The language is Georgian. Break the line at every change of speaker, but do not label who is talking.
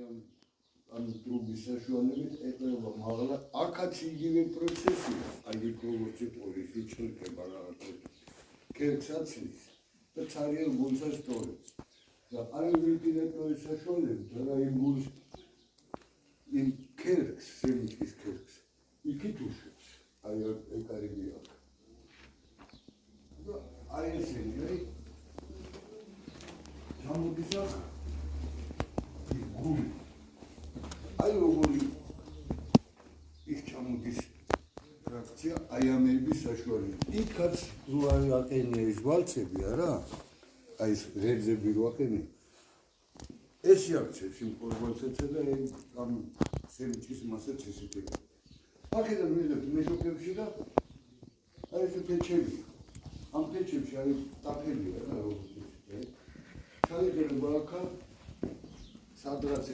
ამ დროის საშუალებით ეტყობა, მაგრამ აქაც იგივე პროცესია, აი როგორც პოლისი ჩლდება რაღაცა კერქს აცლის და ცარიელ გულს ასტოვებს. და აი ვენტილატორის საშუალებით რა იმ გულს იმ კერქს, სემიტის კერქს იქით უშვებს. აი ეკარები აქ. და აი ესენი, აი ჩამოდის აქ გული. აი როგორი ის ჩამოდის ფრაქცია აი ამების საშუალებით. იქაც რო აყენია ის ვალცები არა? აი ეს რეზერვი რო აყენია. ეს იარჩევს იმ ვალცებსა და ამ სემიტის მასაც ესეთი. აქედან მივიდეთ მეშოკებში და აი ეს პეჩები. ამ პეჩებში არის ტაფელია რა როგორც ისე. ჩაიგერება აქა სადღაც